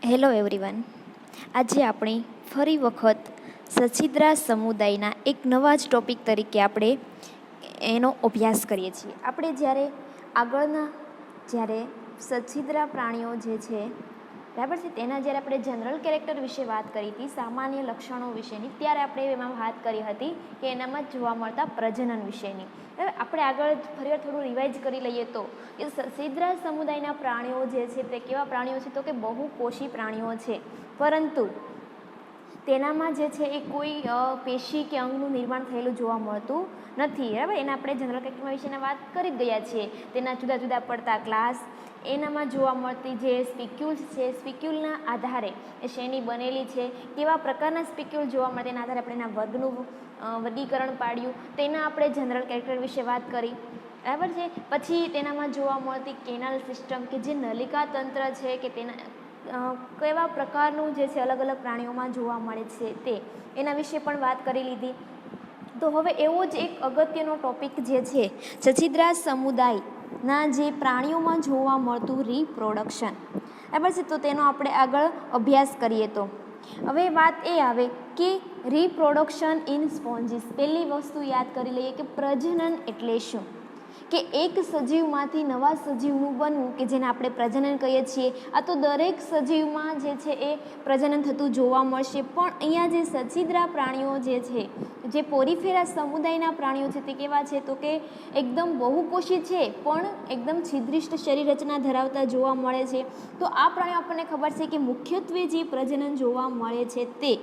Hello everyone. આજે આપણે ફરી વખત સછિદ્રા સમુદાયના એક નવા જ ટૉપિક તરીકે આપણે એનો અભ્યાસ કરીએ છીએ. આપણે જ્યારે સછિદ્રા પ્રાણીઓ જે છે બરાબર છે તેના જ્યારે આપણે જનરલ કેરેક્ટર વિશે વાત કરી હતી, સામાન્ય લક્ષણો વિશેની, ત્યારે આપણે એમાં વાત કરી હતી કે એનામાં જોવા મળતા પ્રજનન વિશેની. આપણે આગળ ફરીવાર થોડું રિવાઇઝ કરી લઈએ તો કે સછિદ્રા સમુદાયના પ્રાણીઓ જે છે તે કેવા પ્રાણીઓ છે તો કે બહુકોષી પ્રાણીઓ છે, પરંતુ તેનામાં જે છે એ કોઈ પેશી કે અંગનું નિર્માણ થયેલું જોવા મળતું નથી. બરાબર, એના આપણે જનરલ કેરેક્ટર વિશેની વાત કરી જ ગયા છીએ. તેના જુદા જુદા પડતા ક્લાસ, એનામાં જોવા મળતી જે સ્પિક્યુલ્સ છે, સ્પિક્યુલના આધારે એ શેની બનેલી છે, કેવા પ્રકારના સ્પિક્યુલ જોવા મળે તેના આધારે આપણે એના વર્ગનું વર્ગીકરણ પાડ્યું, તેના આપણે જનરલ કેરેક્ટર વિશે વાત કરી. બરાબર છે. પછી તેનામાં જોવા મળતી કેનાલ સિસ્ટમ કે જે નલિકા તંત્ર છે કે તેના કેવા પ્રકારનું જે છે અલગ અલગ પ્રાણીઓમાં જોવા મળે છે તે એના વિશે પણ વાત કરી લીધી. તો હવે એવો જ એક અગત્યનો ટોપિક જે છે સછિદ્રા સમુદાયના જે પ્રાણીઓમાં જોવા મળતું રિપ્રોડક્શન, બરાબર છે, તો તેનો આપણે આગળ અભ્યાસ કરીએ. તો હવે વાત એ આવે કે રિપ્રોડક્શન ઇન સ્પોન્જીસ. પહેલી વસ્તુ યાદ કરી લઈએ કે પ્રજનન એટલે શું, કે એક સજીવમાંથી નવા સજીવનું બનવું કે જેને આપણે પ્રજનન કહીએ છીએ. આ તો દરેક સજીવમાં જે છે એ પ્રજનન થતું જોવા મળશે, પણ અહીંયા જે સછિદ્રા પ્રાણીઓ જે છે, જે પોરીફેરા સમુદાયના પ્રાણીઓ છે તે કેવા છે તો કે એકદમ બહુકોષી છે, પણ એકદમ છિદ્રિષ્ટ શરીર રચના ધરાવતા જોવા મળે છે. તો આ પ્રાણીઓ આપણને ખબર છે કે મુખ્યત્વે જે પ્રજનન જોવા મળે છે તે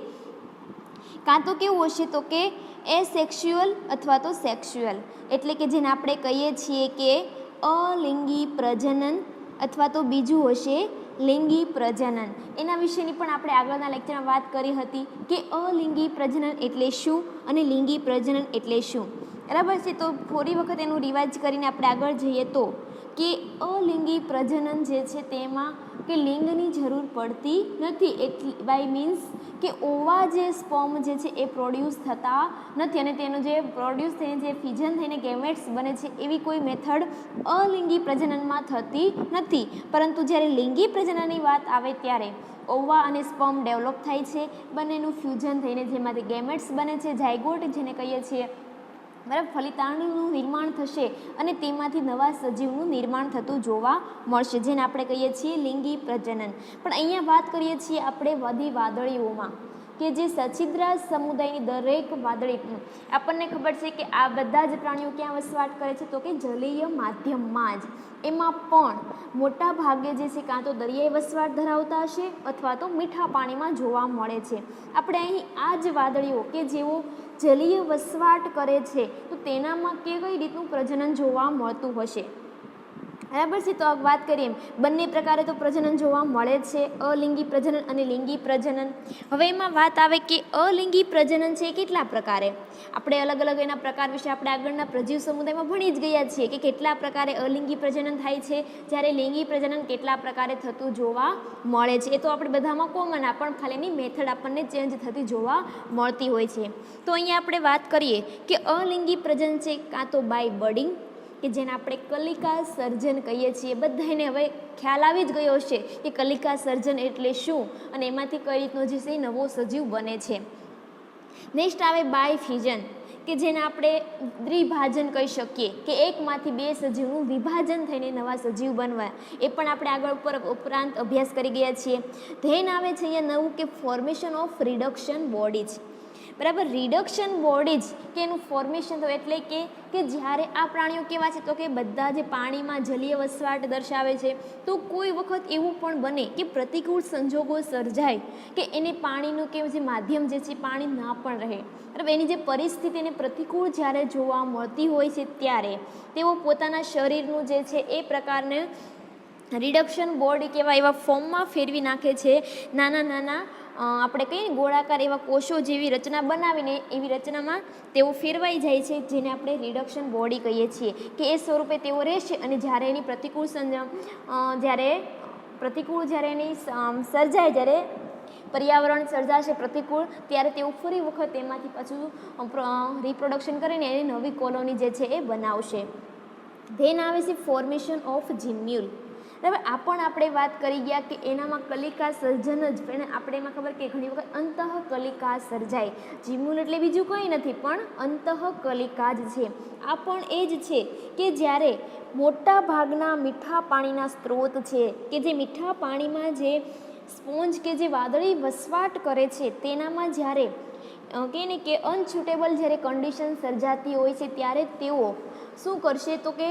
કાં તો કેવું હશે તો કે એસેક્સ્યુઅલ અથવા તો સેક્સ્યુઅલ, એટલે કે જેને આપણે કહીએ છીએ કે અલિંગી પ્રજનન, અથવા તો બીજું હશે લિંગી પ્રજનન. એના વિશેની પણ આપણે આગળના લેક્ચરમાં વાત કરી હતી કે અલિંગી પ્રજનન એટલે શું અને લિંગી પ્રજનન એટલે શું. બરાબર છે. તો થોડી વખત એનું રિવાઇઝ કરીને આપણે આગળ જઈએ તો કે અલિંગી પ્રજનન જે છે તેમાં કે લિંગની જરૂર પડતી નથી. એટલે બાય મીન્સ કે ઓવા જે સ્પર્મ જે છે એ પ્રોડ્યુસ થતા નથી, અને તેનું જે પ્રોડ્યુસ થઈને જે ફિઝન થઈને ગેમેટ્સ બને છે એવી કોઈ મેથડ અલિંગી પ્રજનનમાં થતી નથી. પરંતુ જ્યારે લિંગી પ્રજનનની વાત આવે ત્યારે ઓવા અને સ્પર્મ ડેવલપ થાય છે, બંનેનું ફ્યુઝન થઈને જેમાંથી ગેમેટ્સ બને છે, ઝાયગોટ જેને કહીએ છીએ, બરાબર, ફલિતાંડનું નિર્માણ થશે અને તેમાંથી નવા સજીવનું નિર્માણ થતું જોવા મળશે, જેને આપણે કહીએ છીએ લિંગી પ્રજનન. પણ અહીંયા વાત કરીએ છીએ આપણે બધી વાદળીઓમાં કે જે સછિદ્રા સમુદાયની દરેક વાદળી, આપણને ખબર છે કે આ બધા જ પ્રાણીઓ ક્યાં વસવાટ કરે છે તો કે જલીય માધ્યમમાં જ. એમાં પણ મોટા ભાગે જે છે કાં તો દરિયાઈ વસવાટ ધરાવતા હશે અથવા તો મીઠા પાણીમાં જોવા મળે છે. આપણે અહીં આ જ વાદળીઓ કે જેઓ જલીય વસવાટ કરે છે તો તેનામાં કેવી રીતનું પ્રજનન જોવા મળતું હશે. બરાબર છે. તો વાત કરીએ એમ બંને પ્રકારે તો પ્રજનન જોવા મળે છે, અલિંગી પ્રજનન અને લિંગી પ્રજનન. હવે એમાં વાત આવે કે અલિંગી પ્રજનન છે કેટલા પ્રકારે. આપણે અલગ અલગ એના પ્રકાર વિશે આપણે આગળના પ્રજીવ સમુદાયમાં ભણી જ ગયા છીએ કે કેટલા પ્રકારે અલિંગી પ્રજનન થાય છે, જ્યારે લિંગી પ્રજનન કેટલા પ્રકારે થતું જોવા મળે છે. એ તો આપણે બધામાં કોમન, પણ ખાલી એની મેથડ આપણને ચેન્જ થતી જોવા મળતી હોય છે. તો અહીંયા આપણે વાત કરીએ કે અલિંગી પ્રજનન છે કાં તો બાય બડિંગ, કે જેને આપણે કલિકા સર્જન કહીએ છીએ. બધાને હવે ખ્યાલ આવી જ ગયો હશે કે કલિકા સર્જન એટલે શું અને એમાંથી કઈ રીતનો જે છે નવો સજીવ બને છે. નેક્સ્ટ આવે બાય ફ્યુઝન, કે જેને આપણે દ્વિભાજન કહી શકીએ, કે એકમાંથી બે સજીવનું વિભાજન થઈને નવા સજીવ બનવા. એ પણ આપણે આગળ ઉપરાંત અભ્યાસ કરી ગયા છીએ. ધેન આવે છે અહીંયા નવું કે ફોર્મેશન ઓફ રિડક્શન બોડીઝ. બરાબર, રિડક્શન બોડીઝ કે એનું ફોર્મેશન થયું એટલે કે જ્યારે આ પ્રાણીઓ કેવા છે તો કે બધા જે પાણીમાં જલીય વસવાટ દર્શાવે છે, તો કોઈ વખત એવું પણ બને કે પ્રતિકૂળ સંજોગો સર્જાય કે એને પાણીનું કે જે માધ્યમ જે છે પાણી ના પણ રહે. બરાબર, એની જે પરિસ્થિતિ એને પ્રતિકૂળ જ્યારે જોવા મળતી હોય છે ત્યારે તેઓ પોતાના શરીરનું જે છે એ પ્રકારને રિડક્શન બોડી કહેવાય એવા ફોર્મમાં ફેરવી નાખે છે. નાના નાના આપણે કહીએ ગોળાકાર એવા કોષો જેવી રચના બનાવીને એવી રચનામાં તેઓ ફેરવાઈ જાય છે, જેને આપણે રિડક્શન બોડી કહીએ છીએ, કે એ સ્વરૂપે તેઓ રહેશે. અને જ્યારે એની જ્યારે એની સર્જાય, જ્યારે પર્યાવરણ સર્જાશે પ્રતિકૂળ, ત્યારે તેઓ ફરી વખત એમાંથી પાછું રિપ્રોડક્શન કરીને એની નવી કોલોની જે છે એ બનાવશે. ધેન આવે છે ફોર્મેશન ઓફ જીમ્યુલ. બરાબર. આ પણ આપણે વાત કરી ગયા કે એનામાં કલિકા સર્જન જ પણ આપણે એમાં ખબર કે ઘણી વખત અંતઃકલિકા સર્જાય. જીમ્યુલ એટલે બીજું કંઈ નથી પણ અંતઃકલિકા જ છે. આ પણ એ જ છે કે જ્યારે મોટા ભાગના મીઠા પાણીના સ્ત્રોત છે કે જે મીઠા પાણીમાં જે સ્પોન્જ કે જે વાદળી વસવાટ કરે છે તેનામાં જ્યારે કહે ને કે અનસુટેબલ જ્યારે કન્ડિશન સર્જાતી હોય છે ત્યારે તેઓ શું કરશે તો કે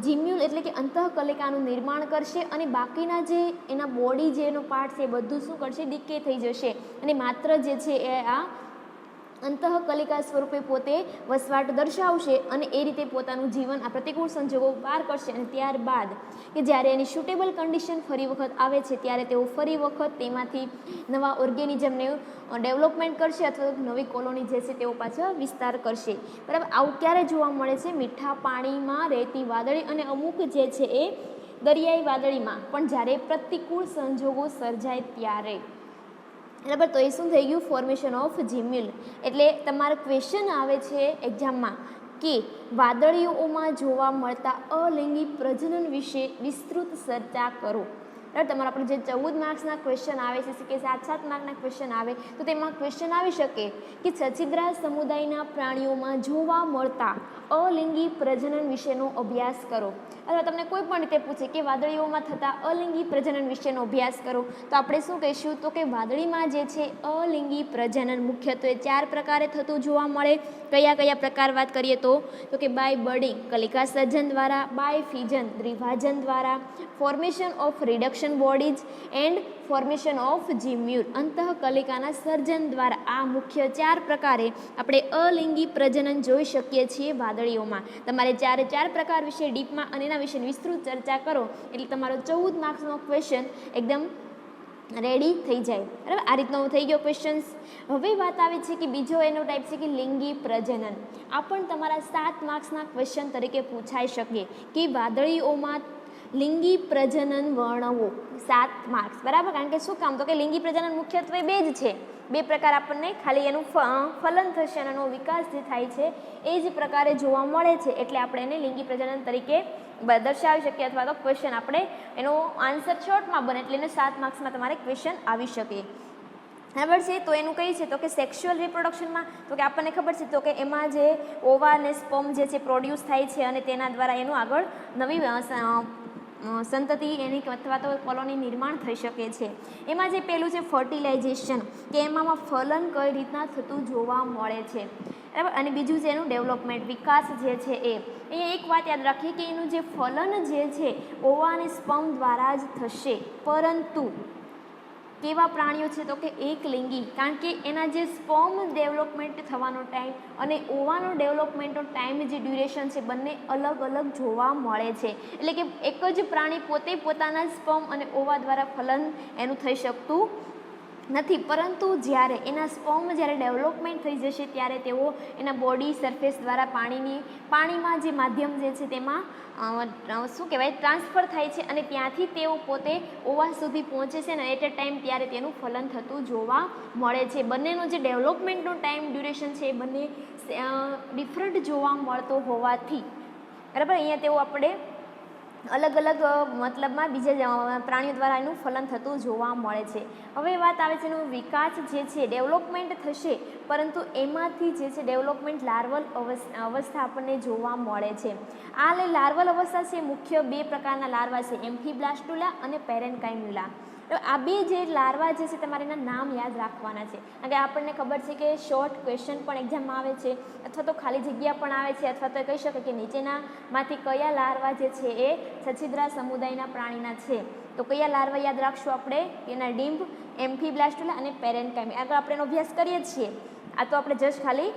જીમ્યુલ એટલે કે અંતઃકલિકાનું નિર્માણ કરશે અને બાકીના જે એના બોડી જેનો પાર્ટ છે એ બધું શું કરશે ડીકે થઈ જશે અને માત્ર જે છે એ આ અંતઃકલિકા સ્વરૂપે પોતે વસવાટ દર્શાવશે અને એ રીતે પોતાનું જીવન આ પ્રતિકૂળ સંજોગો પાર કરશે અને ત્યારબાદ કે જ્યારે એની સુટેબલ કન્ડિશન ફરી વખત આવે છે ત્યારે તેઓ ફરી વખત તેમાંથી નવા ઓર્ગેનિઝમને ડેવલપમેન્ટ કરશે અથવા નવી કોલોની જે છે તેઓ પાછા વિસ્તાર કરશે. બરાબર. આવું ક્યારે જોવા મળે છે? મીઠા પાણીમાં રહેતી વાદળી અને અમુક જે છે એ દરિયાઈ વાદળીમાં પણ જ્યારે પ્રતિકૂળ સંજોગો સર્જાય ત્યારે. બરાબર. તો એ શું થઈ ગયું? Formation of gemmule. એટલે તમારો ક્વેશ્ચન આવે છે એક્ઝામમાં કે વાદળીઓમાં જોવા મળતા અલિંગી પ્રજનન વિશે વિસ્તૃત ચર્ચા કરો. બરાબર. તમારા આપણે જે 14 માર્ક્સના ક્વેશ્ચન આવે છે કે 7-7 માર્કના ક્વેશ્ચન આવે તો તેમાં ક્વેશ્ચન આવી શકે કે સચિદ્રા સમુદાયના પ્રાણીઓમાં જોવા મળતા અલિંગી પ્રજનન વિશેનો અભ્યાસ કરો. અથવા તમને કોઈ પણ રીતે પૂછે કે વાદળીઓમાં થતા અલિંગી પ્રજનન વિશેનો અભ્યાસ કરો તો આપણે શું કહીશું? તો કે વાદળીમાં જે છે અલિંગી પ્રજનન મુખ્યત્વે 4 પ્રકારે થતું જોવા મળે. કયા કયા પ્રકાર વાત કરીએ તો કે બાય બર્ડિંગ કલિકા સર્જન દ્વારા, બાય ફિઝન દ્વિભાજન દ્વારા, formation of reduction bodies and formation of gemmule અંતઃકલિકાના સર્જન દ્વારા. આ મુખ્ય 4 પ્રકારે આપણે અલિંગી પ્રજનન જોઈ શકીએ છીએ વાદળીઓમાં. તમારે 4 પ્રકાર વિશે ડીપમાં અને એના વિશે વિસ્તૃત ચર્ચા કરો એટલે તમારો 14 માર્ક્સનો ક્વેશ્ચન એકદમ રેડી થઈ જાય. બરાબર. આ રીતનો થઈ ગયો ક્વેશ્ચન્સ. હવે વાત આવે છે કે બીજો એનો ટાઈપ છે કે લિંગી પ્રજનન. આ પણ તમારા 7 માર્ક્સના ક્વેશ્ચન તરીકે પૂછાઈ શકે કે વાદળીઓમાં લિંગી પ્રજનન વર્ણવો. 7 માર્ક્સ. બરાબર. કારણ કે શું કામ? તો કે લિંગી પ્રજનન મુખ્યત્વે 2 જ છે. 2 પ્રકાર આપણને ખાલી એનું ફલન થશે અને એનો વિકાસ જે થાય છે એ જ પ્રકારે જોવા મળે છે એટલે આપણે એને લિંગી પ્રજનન તરીકે દર્શાવી શકીએ અથવા તો ક્વેશ્ચન આપણે એનો આન્સર શોર્ટમાં બને એટલે એને 7 માર્ક્સમાં તમારે ક્વેશ્ચન આવી શકે. બરાબર છે. તો એનું કઈ છે તો કે સેક્સ્યુઅલ રિપ્રોડક્શનમાં તો કે આપણને ખબર છે તો કે એમાં જે ઓવા અને સ્પર્મ જે છે પ્રોડ્યુસ થાય છે અને તેના દ્વારા એનું આગળ નવી સંતતિ એની અથવા તો કોલોની નિર્માણ થઈ શકે છે. એમાં જે પેલું છે ફર્ટિલાઇઝેશન કે એમાં ફલન કઈ રીતના થતું જોવા મળે છે. બરાબર. અને બીજું છે એનું ડેવલપમેન્ટ વિકાસ જે છે એ. અહીંયા એક વાત યાદ રાખીએ કે એનું જે ફલન જે છે ઓવા અને સ્પર્મ દ્વારા જ થશે પરંતુ કેવા પ્રાણીઓ છે તો કે એકલિંગી. કારણ કે એના જે સ્પર્મ ડેવલપમેન્ટ થવાનો ટાઈમ અને ઓવાનો ડેવલપમેન્ટનો ટાઈમ જે ડ્યુરેશન છે બંને અલગ અલગ જોવા મળે છે. એટલે કે એક જ પ્રાણી પોતે પોતાના સ્પર્મ અને ઓવા દ્વારા ફલન એનું થઈ શકતું નથી પરંતુ જ્યારે એના સ્પર્મ જ્યારે ડેવલપમેન્ટ થઈ જશે ત્યારે તેઓ એના બોડી સરફેસ દ્વારા પાણીમાં જે માધ્યમ જે છે તેમાં શું કહેવાય ટ્રાન્સફર થાય છે અને ત્યાંથી તેઓ પોતે ઓવા સુધી પહોંચે છે અને એટ અ ટાઈમ ત્યારે તેનું ફલન થતું જોવા મળે છે. બંનેનો જે ડેવલપમેન્ટનો ટાઈમ ડ્યુરેશન છે એ બંને ડિફરન્ટ જોવા મળતો હોવાથી બરાબર અહીંયા તેઓ આપણે અલગ અલગ મતલબમાં બીજા પ્રાણીઓ દ્વારા એનું ફલન થતું જોવા મળે છે. હવે વાત આવે છે એનો વિકાસ જે છે ડેવલપમેન્ટ થશે પરંતુ એમાંથી જે છે ડેવલપમેન્ટ લાર્વલ અવસ્થા આપણને જોવા મળે છે. આ લાર્વલ અવસ્થા છે મુખ્ય 2 પ્રકારના લાર્વા છે એમ્ફીબ્લાસ્ટુલા અને પેરેન્કાઇમ્યુલા. આ 2 જે લાર્વા જે છે તમારે એના નામ યાદ રાખવાના છે કારણ કે આપણને ખબર છે કે શોર્ટ ક્વેશ્ચન પણ એક્ઝામમાં આવે છે અથવા તો ખાલી જગ્યા પણ આવે છે અથવા તો કહી શકે કે નીચેનામાંથી કયા લાર્વા જે છે એ સચિદ્રા સમુદાયના પ્રાણીના છે. તો કયા લાર્વા યાદ રાખશું આપણે? એના ડિમ્બ, એમ્ફીબ્લાસ્ટુલા અને પેરેન્કાઇમ્યુલા. આગળ આપણે એનો અભ્યાસ કરીએ જ છીએ. આ તો આપણે જસ્ટ ખાલી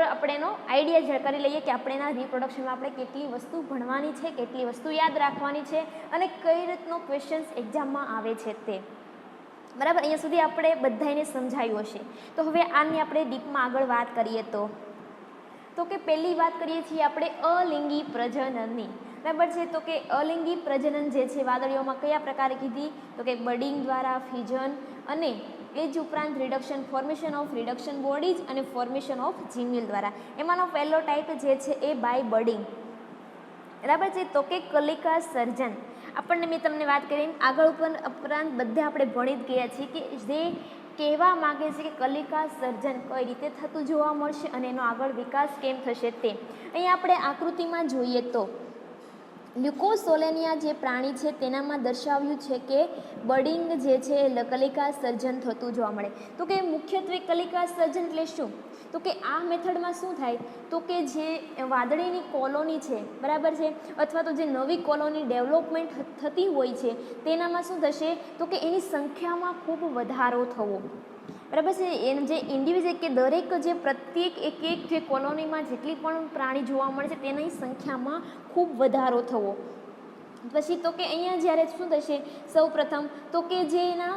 આપણે એનો આઈડિયા કરી લઈએ કે આપણે એના રિપ્રોડક્શનમાં આપણે કેટલી વસ્તુ ભણવાની છે, કેટલી વસ્તુ યાદ રાખવાની છે અને કઈ રીતનો ક્વેશ્ચન્સ એક્ઝામમાં આવે છે તે. બરાબર. અહીંયા સુધી આપણે બધાને સમજાયું હશે. તો હવે આની આપણે ડીપમાં આગળ વાત કરીએ તો કે પહેલી વાત કરીએ છીએ આપણે અલિંગી પ્રજનનની. બરાબર છે. તો કે અલિંગી પ્રજનન જે છે વાદળીઓમાં કયા પ્રકારે કીધી તો કે બડિંગ દ્વારા, ફિઝન અને એ જ ઉપરાંત reduction formation of reduction bodies અને ફોર્મેશન ઓફ જીમ્યુલ દ્વારા. એમાંનો પહેલો ટાઈપ જે છે એ બાય બડિંગ. બરાબર છે. તો કે કલિકા સર્જન. આપણને મેં તમને વાત કરી આગળ ઉપરાંત બધે આપણે ભણી જ ગયા છીએ કે જે કહેવા માગે છે કે કલિકા સર્જન કઈ રીતે થતું જોવા મળશે અને એનો આગળ વિકાસ કેમ થશે તે અહીં આપણે આકૃતિમાં જોઈએ તો લ્યુકોસોલેનિયા જે પ્રાણી છે તેનામાં દર્શાવ્યું છે કે બડિંગ જે છે કલિકા સર્જન થતું જોવા મળે. તો કે મુખ્યત્વે કલિકા સર્જન એટલે શું? તો કે આ મેથડમાં શું થાય તો કે જે વાદળીની કોલોની છે બરાબર છે અથવા તો જે નવી કોલોની ડેવલપમેન્ટ થતી હોય છે તેનામાં શું થશે તો કે એની સંખ્યામાં ખૂબ વધારો થવો બરાબર છે. એમ જે ઇન્ડિવિજ્યુઅલ કે દરેક જે પ્રત્યેક એક જે કોલોનીમાં જેટલી પણ પ્રાણી જોવા મળે છે તેની સંખ્યામાં ખૂબ વધારો થવો. પછી તો કે અહીંયા જ્યારે શું થશે સૌ પ્રથમ તો કે જે એના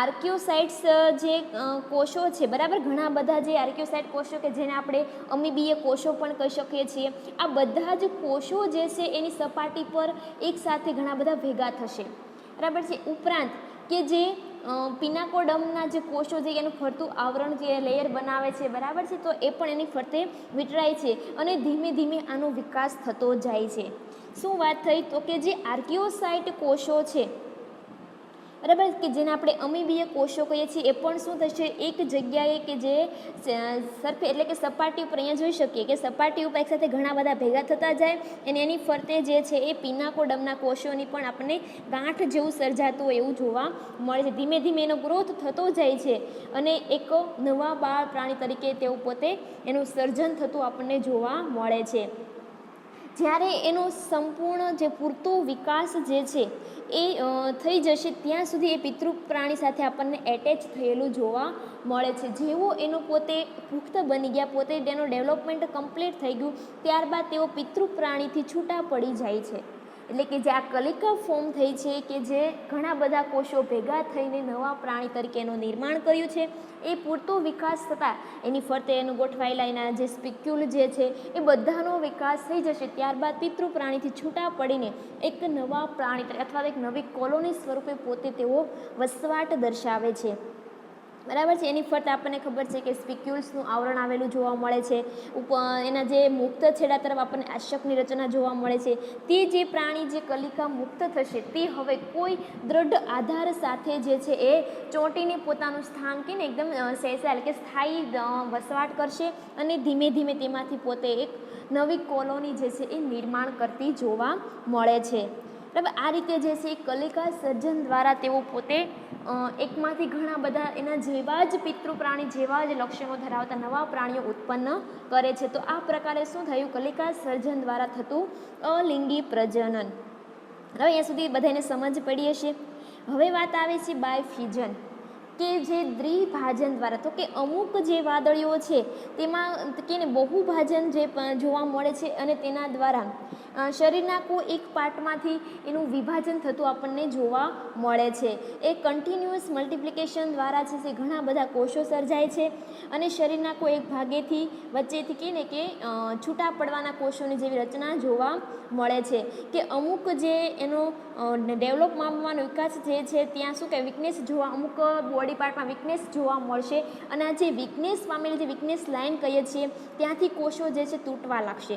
આર્કિયોસાઇટ્સ જે કોષો છે બરાબર ઘણા બધા જે આર્કિયોસાઇટ કોષો કે જેને આપણે અમીબીય કોષો પણ કહી શકીએ છીએ આ બધા જ કોષો જે છે એની સપાટી પર એકસાથે ઘણા બધા ભેગા થશે બરાબર છે. ઉપરાંત કે જે પિનાકોડમના જે કોષો છે એનું ફરતું આવરણ જે લેયર બનાવે છે બરાબર છે તો એ પણ એની ફરતે વીંટળાય છે અને ધીમે ધીમે આનો વિકાસ થતો જાય છે. શું વાત થઈ તો કે જે આર્કિયોસાઇટ કોષો છે બરાબર કે જેને આપણે અમીબીય કોષો કહીએ છીએ એ પણ શું થશે એક જગ્યાએ કે જે સરફે એટલે કે સપાટી ઉપર અહીંયા જોઈ શકીએ કે સપાટી ઉપર એકસાથે ઘણા બધા ભેગા થતા જાય અને એની ફરતે જે છે એ પિનાકોડમના કોષોની પણ આપણને ગાંઠ જેવું સર્જાતું હોય એવું જોવા મળે છે. ધીમે ધીમે એનો ગ્રોથ થતો જાય છે અને એક નવા બાળ પ્રાણી તરીકે તેઓ પોતે એનું સર્જન થતું આપણને જોવા મળે છે. જ્યારે એનો સંપૂર્ણ જે પૂરતો વિકાસ જે છે એ થઈ જશે ત્યાં સુધી એ પિતૃ પ્રાણી સાથે આપણને એટેચ થયેલું જોવા મળે છે. જેવો એનો પોતે પુખ્ત બની ગયા પોતે તેનો ડેવલપમેન્ટ કમ્પ્લીટ થઈ ગયું ત્યારબાદ તેઓ પિતૃ પ્રાણીથી છૂટા પડી જાય છે. એટલે કે જે આ કલિકા ફોર્મ થઈ છે કે જે ઘણા બધા કોષો ભેગા થઈને નવા પ્રાણી તરીકે એનું નિર્માણ કર્યું છે એ પૂરતો વિકાસ થતાં એની ફરતે એનું ગોઠવાયેલા એના જે સ્પિક્યુલ જે છે એ બધાનો વિકાસ થઈ જશે ત્યારબાદ પિતૃ પ્રાણીથી છૂટા પડીને એક નવા પ્રાણી અથવા એક નવી કોલોની સ્વરૂપે પોતે તેઓ વસવાટ દર્શાવે છે બરાબર છે. એની ફરતે આપણને ખબર છે કે સ્પિક્યુલ્સનું આવરણ આવેલું જોવા મળે છે. એના જે મુક્ત છેડા તરફ આપણને આશકની રચના જોવા મળે છે. તે જે પ્રાણી જે કલિકા મુક્ત થશે તે હવે કોઈ દ્રઢ આધાર સાથે જે છે એ ચોંટીને પોતાનું સ્થાન કે ને એકદમ સેસાલ કે સ્થાયી વસવાટ કરશે અને ધીમે ધીમે તેમાંથી પોતે એક નવી કોલોની જે છે એ નિર્માણ કરતી જોવા મળે છે બરાબર. આ રીતે જે છે એ કલિકા સર્જન દ્વારા તેઓ પોતે એકમાંથી ઘણા બધા એના જેવા જ પિતૃ પ્રાણી જેવા જ લક્ષણો ધરાવતા નવા પ્રાણીઓ ઉત્પન્ન કરે છે. તો આ પ્રકારે શું થયું કલિકા સર્જન દ્વારા થતું અલિંગી પ્રજનન. હવે અહીંયા સુધી બધાને સમજ પડી હશે. હવે વાત આવે છે બાયફ્યુઝન કે જે દ્વિભાજન દ્વારા તો કે અમુક જે વાદળીઓ છે તેમાં કે ને બહુભાજન જે જોવા મળે છે અને તેના દ્વારા શરીરના કોઈ એક પાર્ટમાંથી એનું વિભાજન થતું આપણને જોવા મળે છે. એ કન્ટિન્યુઅસ મલ્ટિપ્લિકેશન દ્વારા છે જે ઘણા બધા કોષો સર્જાય છે અને શરીરના કોઈ એક ભાગેથી વચ્ચેથી કે ને કે છૂટા પડવાના કોષોની જેવી રચના જોવા મળે છે કે અમુક જે એનો ડેવલપ માપવાનો વિકાસ જે છે ત્યાં શું કે વીકનેસ જોવા અમુક બોડી પાર્ટમાં વીકનેસ જોવા મળશે અને આ જે વીકનેસ પામેલી જે વીકનેસ લાઇન કહીએ છીએ ત્યાંથી કોષો જે છે તૂટવા લાગશે.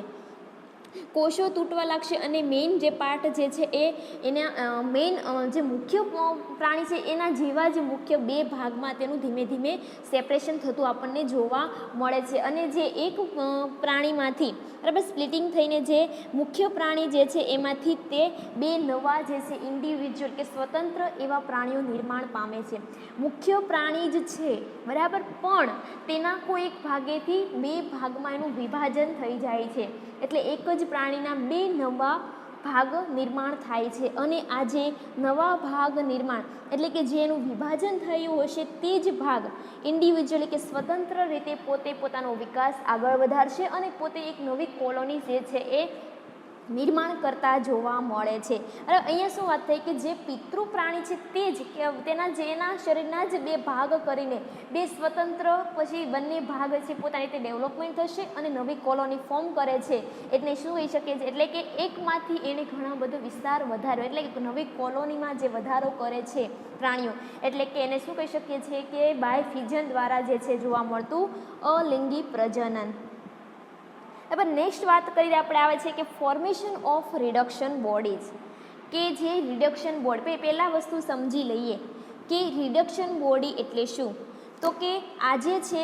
કોષો તૂટવા લાગશે અને મેઇન જે પાર્ટ જે છે એ એના મેઇન જે મુખ્ય પ્રાણી છે એના જેવા જ મુખ્ય બે ભાગમાં તેનું ધીમે ધીમે સેપરેશન થતું આપણને જોવા મળે છે અને જે એક પ્રાણીમાંથી બરાબર સ્પ્લિટિંગ થઈને જે મુખ્ય પ્રાણી જે છે એમાંથી તે બે નવા જે છે ઇન્ડિવિજ્યુઅલ કે સ્વતંત્ર એવા પ્રાણીઓ નિર્માણ પામે છે. મુખ્ય પ્રાણી જ છે બરાબર પણ તેના કોઈ એક ભાગેથી બે ભાગમાં એનું વિભાજન થઈ જાય છે એટલે એક જ પ્રાણીના બે નવા ભાગ નિર્માણ થાય છે અને આ જે નવા ભાગ નિર્માણ એટલે કે જે એનું વિભાજન થયું હશે તે જ ભાગ ઇન્ડિવિજ્યુઅલી કે સ્વતંત્ર રીતે પોતે પોતાનો વિકાસ આગળ વધારશે અને પોતે એક નવી કોલોની જે છે એ નિર્માણ કરતા જોવા મળે છે. અને અહીંયા શું વાત થઈ કે જે પિતૃ પ્રાણી છે તે જ તેના જેના શરીરના જ બે ભાગ કરીને બે સ્વતંત્ર પછી બંને ભાગ છે પોતાની રીતે ડેવલપમેન્ટ થશે અને નવી કોલોની ફોર્મ કરે છે એટલે શું કહી શકીએ છીએ એટલે કે એકમાંથી એને ઘણો બધો વિસ્તાર વધાર્યો એટલે કે નવી કોલોનીમાં જે વધારો કરે છે પ્રાણીઓ એટલે કે એને શું કહી શકીએ છીએ કે બાયફ્યુઝન દ્વારા જે છે જોવા મળતું અલિંગી પ્રજનન. હવે નેક્સ્ટ વાત કરીએ આપણે આવે છે કે ફોર્મેશન ઓફ રિડક્શન બોડીઝ કે જે રિડક્શન બોડી, પહેલાં વસ્તુ સમજી લઈએ કે રિડક્શન બોડી એટલે શું. તો કે આજે છે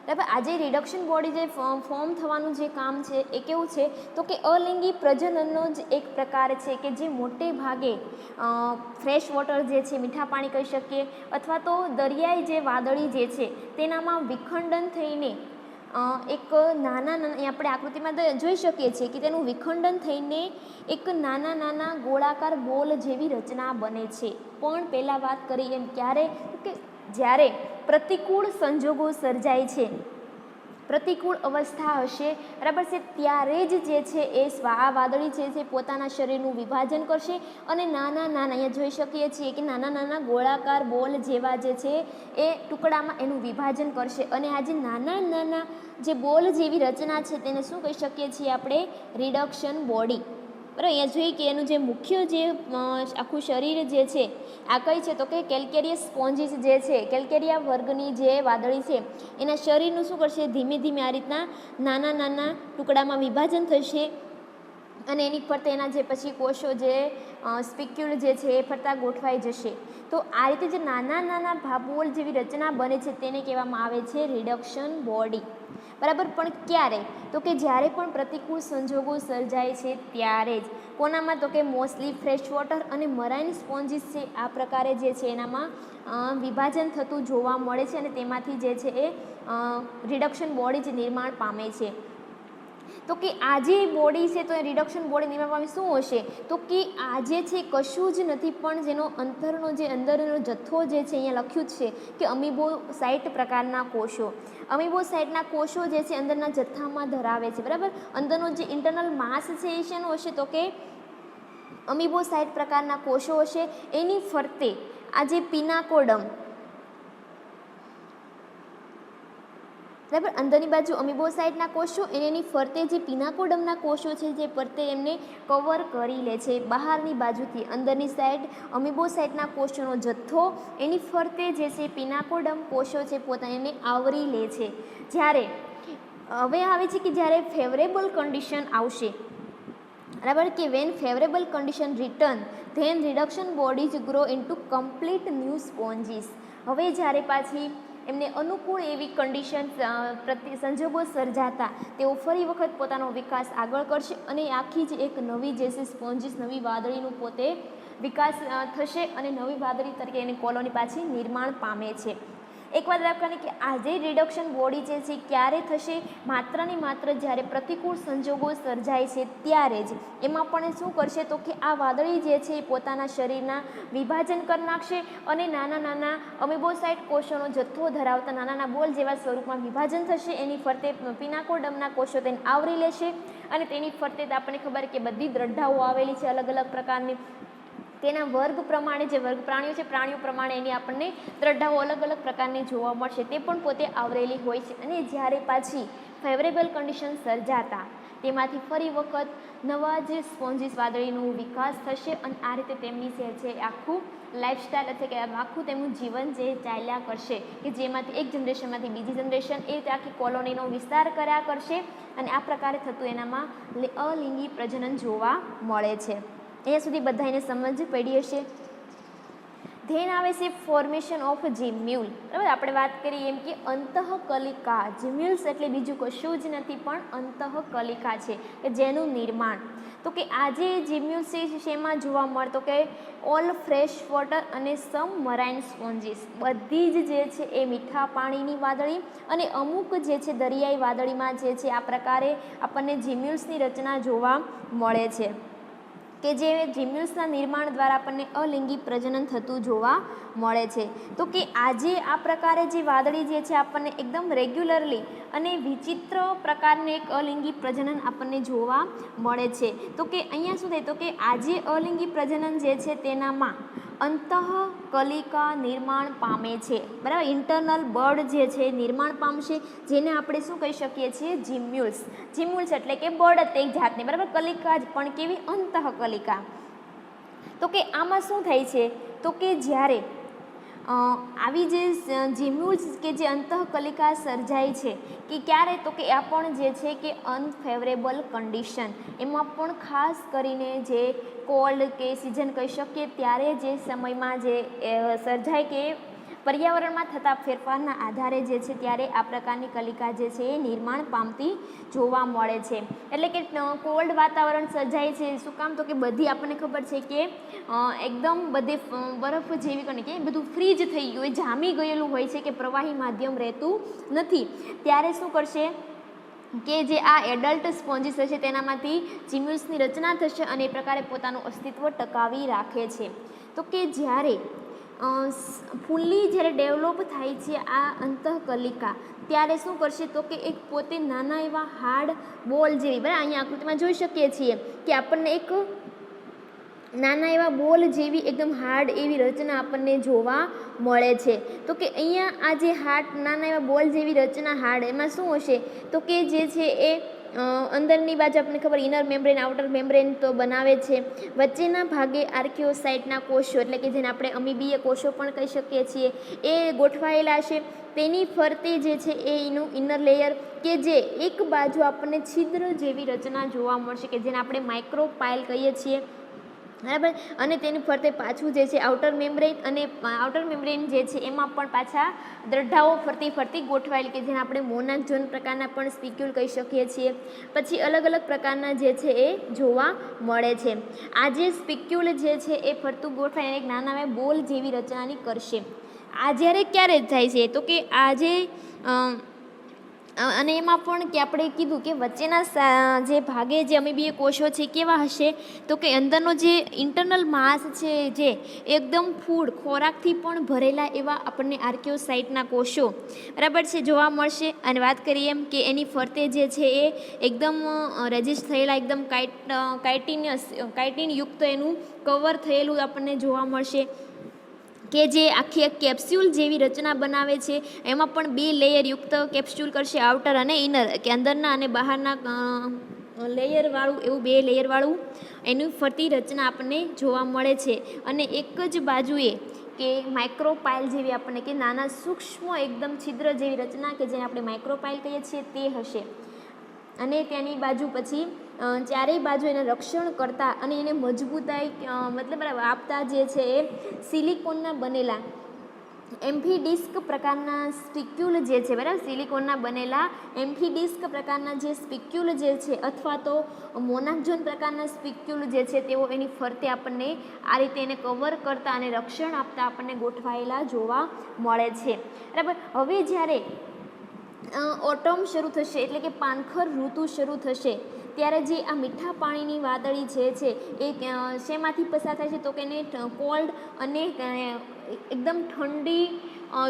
બરાબર, આજે રિડક્શન બોડી જે ફોર્મ થવાનું જે કામ છે એ કેવું છે તો કે અલિંગી પ્રજનનનો જ એક પ્રકાર છે કે જે મોટે ભાગે ફ્રેશ વોટર જે છે, મીઠા પાણી કહી શકીએ, અથવા તો દરિયાઈ જે વાદળી જે છે તેનામાં વિખંડન થઈને એક નાના આપણે આકૃતિમાં જોઈ શકીએ છીએ કે તેનું વિખંડન થઈને એક નાના ગોળાકાર બોલ જેવી રચના બને છે. પણ પહેલાં વાત કરી એમ ક્યારે કે જ્યારે પ્રતિકૂળ સંજોગો સર્જાય છે, પ્રતિકૂળ અવસ્થા હશે બરાબર છે, ત્યારે જ જે છે એ આ વાદળી જે છે પોતાના શરીરનું વિભાજન કરશે અને નાના અહીંયા જોઈ શકીએ છીએ કે નાના ગોળાકાર બોલ જેવા જે છે એ ટુકડામાં એનું વિભાજન કરશે. અને આ જે નાના જે બોલ જેવી રચના છે તેને શું કહી શકીએ છીએ આપણે? Reduction body. બરાબર, અહીંયા જોઈએ કે એનું જે મુખ્ય જે આખું શરીર જે છે આ કઈ છે તો કે કેલ્કેરિયસ સ્પોન્જીસ જે છે, કેલ્કેરિયા વર્ગની જે વાદળી છે એના શરીરનું શું કરશે? ધીમે ધીમે આ રીતના નાના ટુકડામાં વિભાજન થશે અને એની ફરતે એના જે પછી કોષો જે સ્પિક્યુલ જે છે એ ફરતા ગોઠવાઈ જશે. તો આ રીતે જે નાના ભાભોલ જેવી રચના બને છે તેને કહેવામાં આવે છે રિડક્શન બોડી. બરાબર, પણ ક્યારે? તો કે જ્યારે પણ પ્રતિકૂળ સંજોગો સર્જાય છે ત્યારે જ. કોનામાં? તો કે મોસ્ટલી ફ્રેશ વોટર અને મરાઇન સ્પોન્જીસ છે આ પ્રકારે જે છે એનામાં વિભાજન થતું જોવા મળે છે અને તેમાંથી જે છે એ રિડક્શન બોડી જ નિર્માણ પામે છે. તો કે આ જે બોડી છે તો એ રિડક્શન બોડી નિર્માણ પામે શું હશે? તો કે આજે છે કશું જ નથી પણ જેનો અંદરનો જથ્થો જે છે અહીંયા લખ્યું છે કે અમીબોસાઇટ પ્રકારના કોષો. અમીબોસાઇટના કોષો જે છે અંદરના જથ્થામાં ધરાવે છે. બરાબર, અંદરનો જે ઇન્ટરનલ માસ છે એ શેનો હશે? તો કે અમીબોસાઇટ પ્રકારના કોષો હશે. એની ફરતે આ જે પિનાકોડમ, બરાબર, અંદરની બાજુ અમીબોસાઇટના કોષો અને એની ફરતે જે પિનાકોડમના કોષો છે જે ફરતે એમને કવર કરી લે છે. બહારની બાજુથી અંદરની સાઈડ અમીબોસાઇટના કોષોનો જથ્થો, એની ફરતે જે છે પિનાકોડમ કોષો છે પોતાને આવરી લે છે. જ્યારે હવે આવે છે કે જ્યારે ફેવરેબલ કન્ડિશન આવશે, બરાબર, કે when favourable condition return then reduction bodies grow into complete new sponges. હવે જ્યારે પાછી એમને અનુકૂળ એવી કન્ડિશન સંજોગો સર્જાતા તેઓ ફરી વખત પોતાનો વિકાસ આગળ કરશે અને આખી જ એક નવી જે છે સ્પોન્જીસ, નવી વાદળીનું પોતે વિકાસ થશે અને નવી વાદળી તરીકે એની કોલોની પાછી નિર્માણ પામે છે. એક વાત રાખવાની કે આ જે રિડક્શન બોડી જે છે ક્યારે થશે? માત્ર ને માત્ર જ્યારે પ્રતિકૂળ સંજોગો સર્જાય છે ત્યારે જ. એમાં પણ શું કરશે? તો કે આ વાદળી જે છે એ પોતાના શરીરના વિભાજન કરી નાખશે અને નાના અમીબોસાઇટ કોષોનો જથ્થો ધરાવતા નાના બોલ જેવા સ્વરૂપમાં વિભાજન થશે. એની ફરતે પિનાકોડમના કોષો તેને આવરી લેશે અને તેની ફરતે આપણને ખબર કે બધી દ્રઢાઓ આવેલી છે અલગ અલગ પ્રકારની. તેના વર્ગ પ્રમાણે જે વર્ગ પ્રાણીઓ છે, પ્રાણીઓ પ્રમાણે એની આપણને દ્રઢાઓ અલગ અલગ પ્રકારની જોવા મળશે. તે પણ પોતે આવરેલી હોય છે અને જ્યારે પાછી ફેવરેબલ કન્ડિશન સર્જાતા તેમાંથી ફરી વખત નવા જે સ્પોન્જીસ વાદળીનું વિકાસ થશે અને આ રીતે તેમની છે આખું લાઈફસ્ટાઈલ એટલે કે આખું તેમનું જીવન જે ચાલ્યા કરશે કે જેમાંથી એક જનરેશનમાંથી બીજી જનરેશન એ રીતે આખી કોલોનીનો વિસ્તાર કર્યા કરશે અને આ પ્રકારે થતું એનામાં અલિંગી પ્રજનન જોવા મળે છે. અહીંયા સુધી બધાને સમજ પડી હશે. ધેન આવે છે ફોર્મેશન ઓફ જીમ્યુલ. બરાબર, આપણે વાત કરીએ એમ કે અંતઃકલિકા. જીમ્યુલ્સ એટલે બીજું કશું જ નથી પણ અંતઃકલિકા છે કે જેનું નિર્માણ. તો કે આ જે જીમ્યુલ્સ છે શેમાં જોવા મળતો કે ઓલ ફ્રેશ વોટર અને સમ મરાઇન સ્પોન્જીસ. બધી જ જે છે એ મીઠા પાણીની વાદળી અને અમુક જે છે દરિયાઈ વાદળીમાં જે છે આ પ્રકારે આપણને જીમ્યુલ્સની રચના જોવા મળે છે કે જે જીમ્યુલ્સના નિર્માણ દ્વારા આપણને અલિંગી પ્રજનન થતું જોવા મળે છે. તો કે આજે આ પ્રકારે જે વાદળી જે છે આપણને એકદમ રેગ્યુલરલી અને વિચિત્ર પ્રકારનું એક અલિંગી પ્રજનન આપણને જોવા મળે છે. તો કે અહીંયા શું થાય? તો કે આજે અલિંગી પ્રજનન જે છે તેનામાં અંતઃકલિકા નિર્માણ પામે છે. બરાબર, ઇન્ટરનલ બર્ડ જે છે નિર્માણ પામશે જેને આપણે શું કહી શકીએ છીએ? જીમ્યુલ્સ. જીમ્યુલ્સ એટલે કે બર્ડ એક જાતની, બરાબર, કલિકા જ પણ કેવી? અંતઃકલિકા. તો કે આમાં શું થાય છે? તો કે જ્યારે આવી જે જીમ્યુલ્સ કે જે અંતઃકલિકા સર્જાય છે કે ક્યારે, તો કે આ પણ જે છે કે અનફેવરેબલ કન્ડિશન, એમાં પણ ખાસ કરીને જે કોલ્ડ કે સિઝન કહી શકીએ ત્યારે જે સમયમાં જે સર્જાય કે પર્યાવરણમાં થતા ફેરફારના આધારે જે છે ત્યારે આ પ્રકારની કલિકા જે છે એ નિર્માણ પામતી જોવા મળે છે. એટલે કે કોલ્ડ વાતાવરણ સર્જાય છે, શું કામ, તો કે બધી આપણને ખબર છે કે એકદમ બધે બરફ જેવી કરીને કે બધું ફ્રીજ થઈ ગયું હોય, જામી ગયેલું હોય છે કે પ્રવાહી માધ્યમ રહેતું નથી. ત્યારે શું કરશે કે જે આ એડલ્ટ સ્પોન્જીસ હશે તેનામાંથી જીમ્યુલ્સની રચના થશે અને એ પ્રકારે પોતાનું અસ્તિત્વ ટકાવી રાખે છે. તો કે જ્યારે ફૂલ્લી જ્યારે ડેવલપ થાય છે આ અંતઃકલિકા, ત્યારે શું કરશે તો કે એક પોતે નાના એવા હાર્ડ બોલ જેવી, બરાબર અહીંયા આકૃતિમાં જોઈ શકીએ છીએ કે આપણને એક નાના એવા બોલ જેવી એકદમ હાર્ડ એવી રચના આપણને જોવા મળે છે. તો કે અહીંયા આ જે નાના એવા બોલ જેવી રચના હાર્ડ, એમાં શું હશે તો કે જે છે એ અંદરની બાજુ આપણને ખબર ઇનર મેમ્બ્રેન આઉટર મેમ્બ્રેન તો બનાવે છે, વચ્ચેના ભાગે આર્કિયોસાઇટના કોષો એટલે કે જેને આપણે અમીબીય કોષો પણ કહી શકીએ છીએ એ ગોઠવાયેલા છે. તેની ફરતે જે છે એ એનું ઇનર લેયર કે જે એક બાજુ આપણને છિદ્ર જેવી રચના જોવા મળશે કે જેને આપણે માઇક્રોપાઇલ કહીએ છીએ, બરાબર. અને તેની ફરતે પાછું જે છે આઉટર મેમ્બ્રેન, અને આઉટર મેમ્બ્રેન જે છે એમાં પણ પાછા દ્રઢાઓ ફરતી ફરતી ગોઠવાયેલી કે જેને આપણે મોનાક ઝોન પ્રકારના પણ સ્પિક્યુલ કહી શકીએ છીએ. પછી અલગ અલગ પ્રકારના જે છે એ જોવા મળે છે. આ જે સ્પિક્યુલ જે છે એ ફરતું ગોઠવાઈને એક નાના બોલ જેવી રચનાની કરશે. આ જ્યારે ક્યારે થાય છે તો કે આ જે અને એમાં પણ કે આપણે કીધું કે વચ્ચેના જે ભાગે જે અમીબીય કોષો છે કેવા હશે તો કે અંદરનો જે ઇન્ટરનલ માસ છે જે એકદમ ફૂડ ખોરાકથી પણ ભરેલા એવા આપણને આર્કિયોસાઇટના કોષો, બરાબર છે, જોવા મળશે. અને વાત કરીએ એમ કે એની ફરતે જે છે એ એકદમ રેજિસ્ટ થયેલા એકદમ કાઇટિનયુક્ત એનું કવર થયેલું આપણને જોવા મળશે કે જે આખી એક કેપ્સ્યુલ જેવી રચના બનાવે છે. એમાં પણ 2 લેયર યુક્ત કેપ્સ્યુલ કરશે, આઉટર અને ઇનર, કે અંદરના અને બહારના લેયરવાળું એવું 2 લેયરવાળું એની ફરતી રચના આપણને જોવા મળે છે. અને એક જ બાજુએ કે માઇક્રોપાઇલ જેવી આપણને કે નાના સૂક્ષ્મ એકદમ છિદ્ર જેવી રચના કે જેને આપણે માઇક્રોપાઇલ કહીએ છીએ તે હશે. અને તેની બાજુ પછી ચારેય બાજુ એને રક્ષણ કરતા અને એને મજબૂતાઈ મતલબ આપતા જે છે એ સિલિકોનના બનેલા એમ્ફીડિસ્ક પ્રકારના સ્પિક્યુલ જે છે, બરાબર, સિલિકોનના બનેલા એમ્ફીડિસ્ક પ્રકારના જે સ્પિક્યુલ જે છે અથવા તો મોનાક ઝોન પ્રકારના સ્પિક્યુલ જે છે તેઓ એની ફરતે આપણને આ રીતે એને કવર કરતા અને રક્ષણ આપતા આપણને ગોઠવાયેલા જોવા મળે છે, બરાબર. હવે જ્યારે ઓટમ શરૂ થશે એટલે કે પાનખર ઋતુ શરૂ થશે ત્યારે જે આ મીઠા પાણીની વાદળી જે છે એ શેમાંથી પસાર થાય છે તો કે એને કોલ્ડ અને એકદમ ઠંડી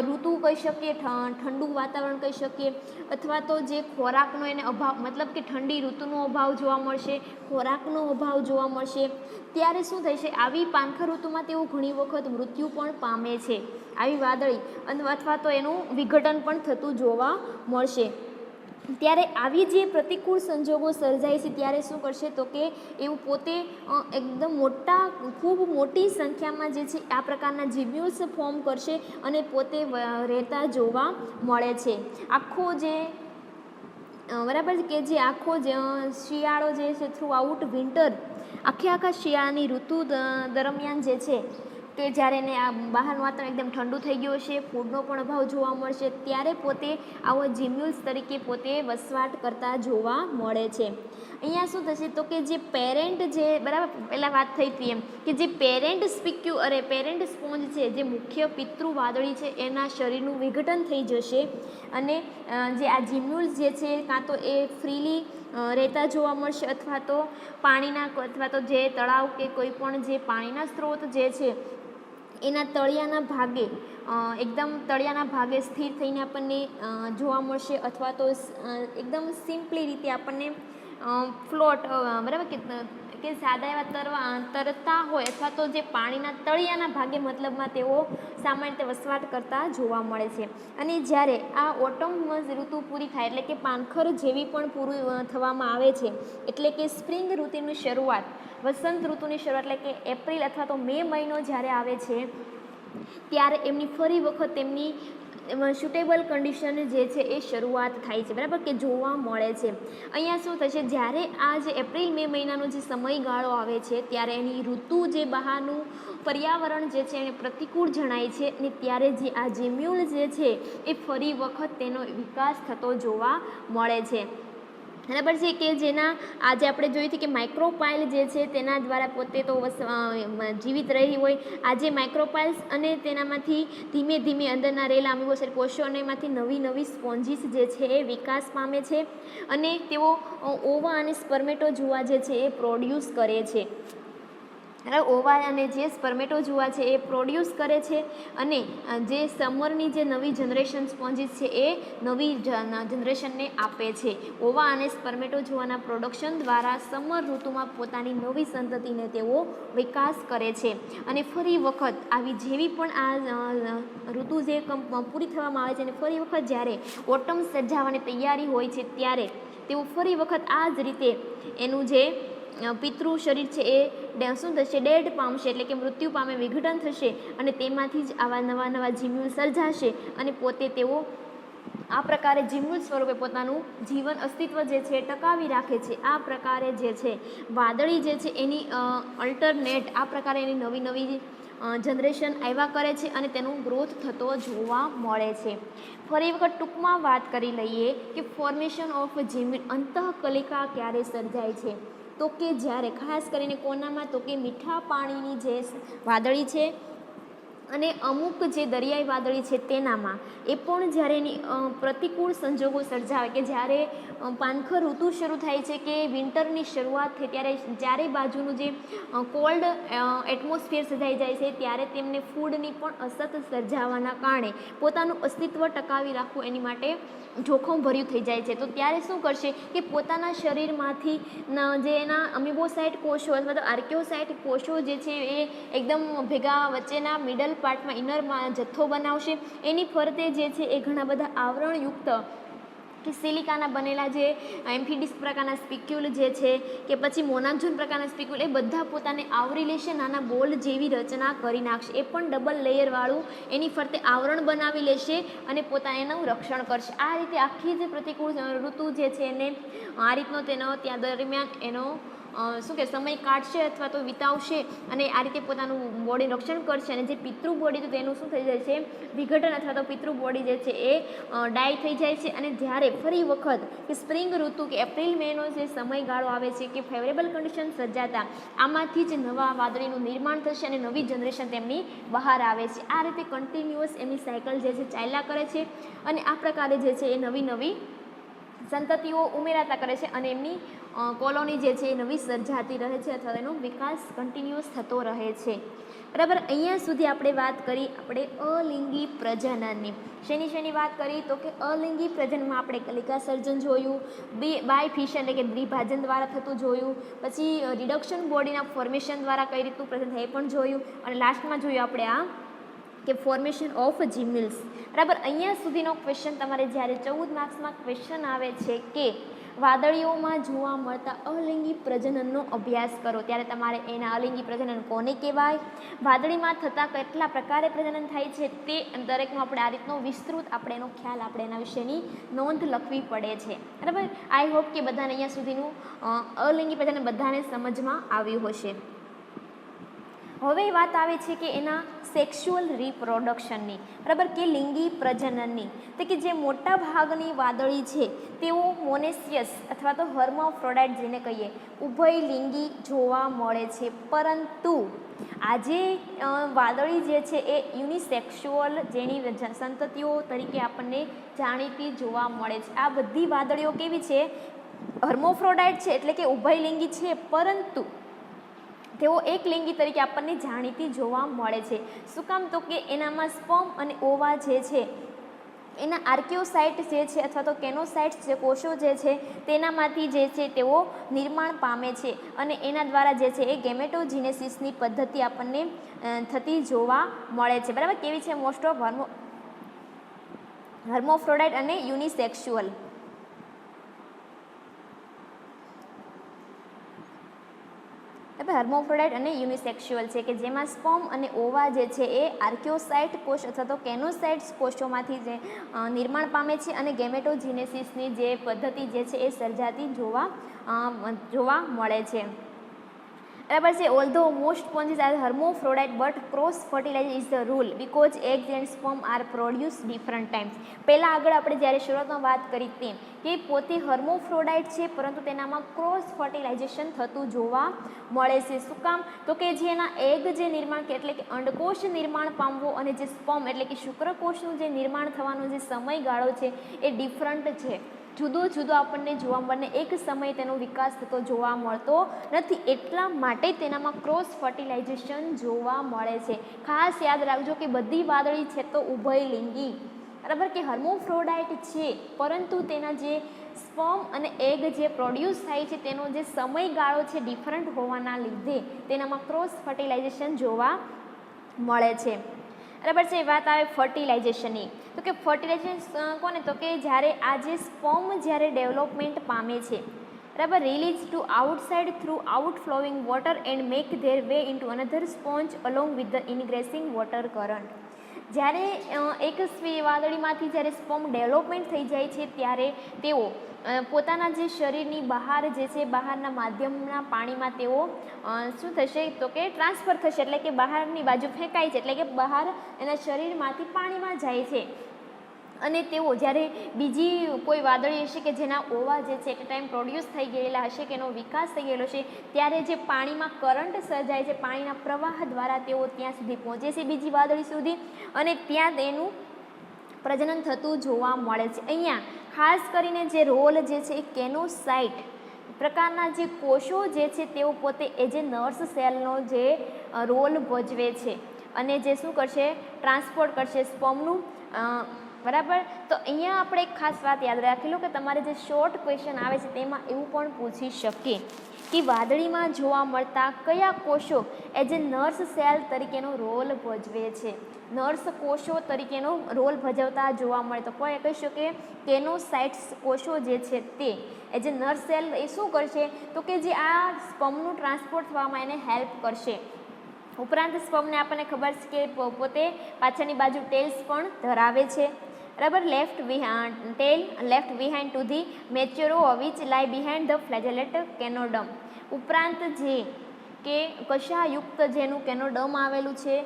ઋતુ કહી શકીએ, ઠંડુ વાતાવરણ કહી શકીએ, અથવા તો જે ખોરાકનો એને અભાવ મતલબ કે ઠંડી ઋતુનો અભાવ જોવા મળશે, ખોરાકનો અભાવ જોવા મળશે. ત્યારે શું થશે, આવી પાનખર ઋતુમાં તેઓ ઘણી વખત મૃત્યુ પણ પામે છે, આવી વાદળી, અથવા તો એનું વિઘટન પણ થતું જોવા મળશે. ત્યારે આવી જે પ્રતિકૂળ સંજોગો સર્જાય છે ત્યારે શું કરશે તો કે એવું પોતે એકદમ ખૂબ મોટી સંખ્યામાં જે છે આ પ્રકારના જીમ્યુલ્સ ફોર્મ કરશે અને પોતે રહેતા જોવા મળે છે. આખો જે બરાબર કે જે આખો જે શિયાળો જે છે થ્રુ આઉટ વિન્ટર, આખા શિયાળાની ઋતુ દરમિયાન જે છે કે જ્યારે એને આ બહારનું વાતાવરણ એકદમ ઠંડુ થઈ ગયું હશે, ફૂડનો પણ અભાવ જોવા મળશે, ત્યારે પોતે આવો જીમ્યુલ્સ તરીકે પોતે વસવાટ કરતા જોવા મળે છે. અહીંયા શું થશે તો કે જે પેરેન્ટ જે, બરાબર, પહેલાં વાત થઈ હતી એમ કે જે પેરેન્ટ સ્પોન્જ છે જે મુખ્ય પિતૃ વાદળી છે એના શરીરનું વિઘટન થઈ જશે અને જે આ જીમ્યુલ્સ જે છે કાં તો એ ફ્રીલી રહેતા જોવા મળશે અથવા તો પાણીના અથવા તો જે તળાવ કે કોઈ પણ જે પાણીના સ્ત્રોત જે છે એના તળિયાના ભાગે એકદમ તળિયાના ભાગે સ્થિર થઈને આપણને જોવા મળશે અથવા તો એકદમ સિમ્પલી રીતે આપણને ફ્લોટ, બરાબર કે સાદા એવા તરતા હોય અથવા તો જે પાણીના તળિયાના ભાગે મતલબમાં તેઓ સામાન્ય રીતે વસવાટ કરતા જોવા મળે છે. અને જ્યારે આ ઓટમ ઋતુ પૂરી થાય એટલે કે પાનખર જેવી પણ પૂરું થવામાં આવે છે એટલે કે સ્પ્રિંગ ઋતુની શરૂઆત, વસંત ઋતુની શરૂઆત એટલે કે એપ્રિલ અથવા તો મે મહિનો જ્યારે આવે છે ત્યારે એમની ફરી વખત તેમની સુટેબલ કન્ડિશન જે છે એ શરૂઆત થાય છે, બરાબર, કે જોવા મળે છે. અહીંયા શું થશે, જ્યારે આ જે એપ્રિલ મે મહિનાનો જે સમયગાળો આવે છે ત્યારે એની ઋતુ જે બહારનું પર્યાવરણ જે છે એને પ્રતિકૂળ જણાય છે અને ત્યારે જે આ જીમ્યુલ જે છે એ ફરી વખત તેનો વિકાસ થતો જોવા મળે છે, બરાબર છે. કે જેના આજે આપણે જોયું હતું કે માઇક્રોપાઇલ જે છે તેના દ્વારા પોતે તો જીવિત રહી હોય, આજે માઇક્રોપાઇલ્સ અને તેનામાંથી ધીમે ધીમે અંદરના રહેલા અમીબોસાઇડ કોષો અને એમાંથી નવી નવી સ્પોન્જીસ જે છે એ વિકાસ પામે છે અને તેઓ ઓવા અને સ્પર્મેટોઝોઆ જે છે એ પ્રોડ્યુસ કરે છે. ઓવા અને જે સ્પર્મેટોઝોઆ છે એ પ્રોડ્યુસ કરે છે અને જે સમરની જે નવી જનરેશન સ્પોન્જીસ છે એ નવી જનરેશનને આપે છે. ઓવા અને સ્પર્મેટોઝોઆના પ્રોડક્શન દ્વારા સમર ઋતુમાં પોતાની નવી સંતતિને તેઓ વિકાસ કરે છે અને ફરી વખત આવી જેવી પણ આ ઋતુ જે પૂરી થવામાં આવે છે અને ફરી વખત જ્યારે ઓટમ સર્જાવાની તૈયારી હોય છે ત્યારે તેઓ ફરી વખત આ જ રીતે એનું જે પિતૃ શરીર છે એ શું થશે, ડેડ પામશે, એટલે કે મૃત્યુ પામે, વિઘટન થશે અને તેમાંથી જ આવા નવા નવા જીમ્યુલ સર્જાશે અને પોતે તેઓ આ પ્રકારે જીમ્યુલ સ્વરૂપે પોતાનું જીવન અસ્તિત્વ જે છે ટકાવી રાખે છે. આ પ્રકારે જે છે વાદળી જે છે એની અલ્ટરનેટ આ પ્રકારે એની નવી નવી જનરેશન આવ્યા કરે છે અને તેનો ગ્રોથ થતો જોવા મળે છે. ફરી વખત ટૂંકમાં વાત કરી લઈએ કે ફોર્મેશન ઓફ જીમ્યુલ અંતઃકલિકા ક્યારે સર્જાય છે, તો કે જ્યારે ખાસ કરીને કોનામાં, તો કે મીઠા પાણીની જે વાદળી છે અને અમુક જે દરિયાઈ વાદળી છે તેનામાં, એ પણ જ્યારે એની પ્રતિકૂળ સંજોગો સર્જાવે કે જ્યારે પાનખર ઋતુ શરૂ થાય છે કે વિન્ટરની શરૂઆત થઈ ત્યારે ચારે બાજુનું જે કોલ્ડ એટમોસ્ફિયર સર્જાઈ જાય છે ત્યારે તેમને ફૂડની પણ અછત સર્જાવાના કારણે પોતાનું અસ્તિત્વ ટકાવી રાખવું એની માટે જોખમ ભર્યું થઈ જાય છે. તો ત્યારે શું કરશે કે પોતાના શરીરમાંથી જે એના અમીબોસાઇટ કોષો અથવા તો આર્કિયોસાઇટ કોષો જે છે એ એકદમ ભેગા વચ્ચેના મિડલ પાર્ટમાં ઇનરમાં જથ્થો બનાવશે. એની ફરતે જે છે એ ઘણા બધા આવરણયુક્ત કે સિલિકાના બનેલા જે એમ્ફિડિસ પ્રકારના સ્પિક્યુલ જે છે કે પછી મોનાક્ઝોન પ્રકારના સ્પિક્યુલ, એ બધા પોતાને આવરી લેશે, નાના બોલ જેવી રચના કરી નાખશે. એ પણ ડબલ લેયરવાળું એની ફરતે આવરણ બનાવી લેશે અને પોતાનું રક્ષણ કરશે. આ રીતે આખી જે પ્રતિકૂળ ઋતુ જે છે એને આ રીતનો તેનો ત્યાં દરમિયાન એનો શું કે સમય કાઢશે અથવા તો વિતાવશે અને આ રીતે પોતાનું બોડીનું રક્ષણ કરશે અને જે પિતૃ બોડી તો તેનું શું થઈ જાય છે, વિઘટન અથવા તો પિતૃ બોડી જે છે એ ડાય થઈ જાય છે. અને જ્યારે ફરી વખત કે સ્પ્રિંગ ઋતુ કે એપ્રિલ મેનો જે સમયગાળો આવે છે કે ફેવરેબલ કન્ડિશન સર્જાતા આમાંથી જ નવા વાદળીનું નિર્માણ થશે અને નવી જનરેશન તેમની બહાર આવે છે. આ રીતે કન્ટિન્યુઅસ એમની સાયકલ જે છે ચાલ્યા કરે છે અને આ પ્રકારે જે છે એ નવી નવી સંતતિઓ ઉમેરાતા કરે છે અને એમની કોલોની જે છે એ નવી સર્જાતી રહે છે અથવા એનો વિકાસ કન્ટિન્યુઅસ થતો રહે છે, બરાબર. અહીંયા સુધી આપણે વાત કરી આપણે અલિંગી પ્રજનનની. શેની વાત કરી, તો કે અલિંગી પ્રજનનમાં આપણે કલિકા સર્જન જોયું, બાય ફિશન એટલે કે દ્વિભાજન દ્વારા થતું જોયું, પછી રિડક્શન બોડીના ફોર્મેશન દ્વારા કઈ રીતનું પ્રજનન થાય એ પણ જોયું અને લાસ્ટમાં જોયું આપણે આ કે ફોર્મેશન ઓફ જીમ્યુલ્સ, બરાબર. અહીંયા સુધીનો ક્વેશ્ચન તમારે જ્યારે 14 માર્ક્સમાં ક્વેશ્ચન આવે છે કે વાદળીઓમાં જોવા મળતા અલિંગી પ્રજનનનો અભ્યાસ કરો ત્યારે તમારે એના અલિંગી પ્રજનન કોને કહેવાય, વાદળીમાં થતા કેટલા પ્રકારે પ્રજનન થાય છે તે દરેકનો આપણે આ રીતનો વિસ્તૃત આપણે એનો ખ્યાલ આપણે એના વિશેની નોંધ લખવી પડે છે, બરાબર. આઈ હોપ કે બધાને અહીંયા સુધીનું અલિંગી પ્રજનન બધાને સમજમાં આવ્યું હશે. હવે વાત આવે છે કે એના સેક્સ્યુઅલ રિપ્રોડક્શનની, બરાબર, કે લિંગી પ્રજનનની. તો કે જે મોટા ભાગની વાદળી છે તેઓ મોનેસિયસ અથવા તો હર્માફ્રોડાઇટ જેને કહીએ ઉભય લિંગી જોવા મળે છે, પરંતુ આજે વાદળી જે છે એ યુનિસેક્સ્યુઅલ જેની સંતતિઓ તરીકે આપણને જાણીતી જોવા મળે છે. આ બધી વાદળીઓ કેવી છે, હર્માફ્રોડાઇટ છે એટલે કે ઉભયલિંગી છે, પરંતુ તેઓ એક લિંગી તરીકે આપણને જાણીતી જોવા મળે છે. શું કામ, તો કે એનામાં સ્પર્મ અને ઓવા જે છે એના આર્કિયોસાઇટ જે છે અથવા તો કેનોસાઇટ્સ જે કોષો જે છે તેનામાંથી જે છે તેઓ નિર્માણ પામે છે અને એના દ્વારા જે છે એ ગેમેટોજીનેસિસની પદ્ધતિ આપણને થતી જોવા મળે છે, બરાબર. કેવી છે, મોસ્ટ ઓફ હર્માફ્રોડાઇટ અને યુનિસેક્સ્યુઅલ. હર્મોફ્રોડાઇટ અને યુનિસેક્સ્યુઅલ છે કે જેમાં સ્પર્મ અને ઓવા જે છે એ આર્કિયોસાઇટ કોષ અથવા તો કેનોસાઇટ્સ કોષોમાંથી જે નિર્માણ પામે છે અને ગેમેટોજીનેસિસની જે પદ્ધતિ જે છે એ સર્જાતી જોવા મળે છે. બરાબર છે. Although most sponges are hermaphrodite but cross fertilisation is the rule because eggs and sperm are produce different times. પહેલાં આગળ આપણે જ્યારે શરૂઆતમાં વાત કરી તેમ કે પોતે હર્મોફ્રોડાઇટ છે પરંતુ તેનામાં ક્રોસ ફર્ટિલાઇઝેશન થતું જોવા મળે છે. શું કામ? તો કે જે એના એગ જે નિર્માણ એટલે કે અંડકોષ નિર્માણ પામવો અને જે સ્પર્મ એટલે કે શુક્રકોષનું જે નિર્માણ થવાનો જે સમયગાળો છે એ ડિફરન્ટ છે. જુદો જુદો આપણને જોવા મળે, એક સમયે તેનો વિકાસ થતો જોવા મળતો નથી. એટલા માટે તેનામાં ક્રોસ ફર્ટિલાઇઝેશન જોવા મળે છે. ખાસ યાદ રાખજો કે બધી વાદળી છે તો ઉભયલિંગી, બરાબર, કે હર્મોફ્રોડાઇટ છે પરંતુ તેના જે સ્પર્મ અને એગ જે પ્રોડ્યુસ થાય છે તેનો જે સમયગાળો છે ડિફરન્ટ હોવાના લીધે તેનામાં ક્રોસ ફર્ટિલાઇઝેશન જોવા મળે છે. બરાબર છે. વાત આવે ફર્ટિલાઇઝેશનની, તો કે ફર્ટિલાઇઝેશન કોને? તો કે જ્યારે આ જે સ્પર્મ જ્યારે ડેવલપમેન્ટ પામે છે, બરાબર, release to outside through outflowing water and make their way into another sponge along with the ingressing water current. જ્યારે એક વાદળીમાંથી જ્યારે સ્પર્મ ડેવલપમેન્ટ થઈ જાય છે ત્યારે તેઓ પોતાના જે શરીરની બહાર જે છે બહારના માધ્યમના પાણીમાં તેઓ શું થશે? તો કે ટ્રાન્સફર થશે, એટલે કે બહારની બાજુ ફેંકાય છે, એટલે કે બહાર એના શરીરમાંથી પાણીમાં જાય છે. અને તેઓ જ્યારે બીજી કોઈ વાદળી હશે કે જેના ઓવા જે છે એ ટાઈમ પ્રોડ્યુસ થઈ ગયેલા હશે કે એનો વિકાસ થઈ ગયેલો છે ત્યારે જે પાણીમાં કરંટ સર્જાય છે, પાણીના પ્રવાહ દ્વારા તેઓ ત્યાં સુધી પહોંચે છે બીજી વાદળી સુધી અને ત્યાં તેનું પ્રજનન થતું જોવા મળે છે. અહીંયા ખાસ કરીને જે રોલ જે છે એ કેનોસાઇટ પ્રકારના જે કોષો જે છે તેઓ પોતે એ જે નર્સ સેલનો જે રોલ ભજવે છે અને જે શું કરશે? ટ્રાન્સપોર્ટ કરશે સ્પર્મનું. બરાબર. તો અહીંયા આપણે એક ખાસ વાત યાદ રાખી લો કે તમારે જે શોર્ટ ક્વેશ્ચન આવે છે તેમાં એવું પણ પૂછી શકે કે વાદળીમાં જોવા મળતા કયા કોષો એ જે નર્સ સેલ તરીકેનો રોલ ભજવે છે, નર્સ કોષો તરીકેનો રોલ ભજવતા જોવા મળે. તો કોઈ કહી શકે કેનોસાઇટ્સ કોષો જે છે તે એ જે નર્સ સેલ એ શું કરશે? તો કે જે આ સ્પર્મનું ટ્રાન્સપોર્ટ થવામાં એને હેલ્પ કરશે. ઉપરાંત સ્પર્મને આપણને ખબર છે કે પોતે પાછળની બાજુ ટેલ્સ પણ ધરાવે છે, બરાબર. Tail left behind to the મેચ્યોરો which lie behind the flagellate કેનોડમ. ઉપરાંત જે કે કશાયુક્ત જેનું કેનોડમ આવેલું છે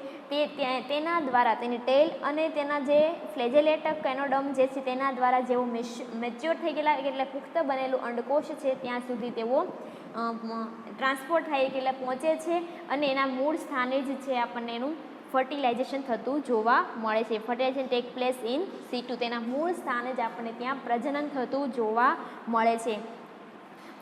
તેના દ્વારા તેની ટેલ અને તેના જે ફ્લેજેલેટ કેનોડમ જે છે તેના દ્વારા જેઓ મેચ્યોર થઈ ગયેલા એટલે પુખ્ત બનેલું અંડકોષ છે ત્યાં સુધી તેઓ ટ્રાન્સપોર્ટ થાય એટલે પહોંચે છે અને એના મૂળ સ્થાને જ છે આપણને એનું ફર્ટિલાઇઝેશન થતું જોવા મળે છે. Fertilisation take place in situ, તેના મૂળ સ્થાને જ આપણને ત્યાં પ્રજનન થતું જોવા મળે છે.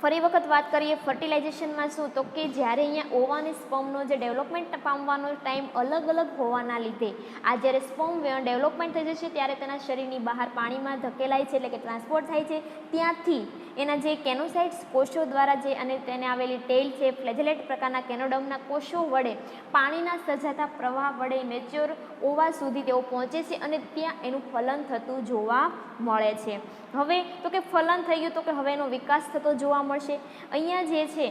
ફરી વખત વાત કરીએ ફર્ટિલાઇઝેશનમાં શું? તો કે જ્યારે અહીંયા ઓવા અને સ્પર્મનો જે ડેવલપમેન્ટ પામવાનો ટાઈમ અલગ અલગ હોવાના લીધે આ જ્યારે સ્પર્મ ડેવલપમેન્ટ થઈ જશે ત્યારે તેના શરીરની બહાર પાણીમાં ધકેલાય છે એટલે કે ટ્રાન્સપોર્ટ થાય છે. ત્યાંથી એના જે કેનોસાઇટ્સ કોષો દ્વારા જે અને તેને આવેલી ટેલ છે ફ્લેજેલેટ પ્રકારના કેનોડમના કોષો વડે પાણીના સર્જાતા પ્રવાહ વડે મેચ્યોર ઓવા સુધી તેઓ પહોંચે છે અને ત્યાં એનું ફલન થતું જોવા મળે છે. હવે તો કે ફલન થઈ ગયું તો કે હવે એનો વિકાસ થતો જોવા મળશે. અહીંયા જે છે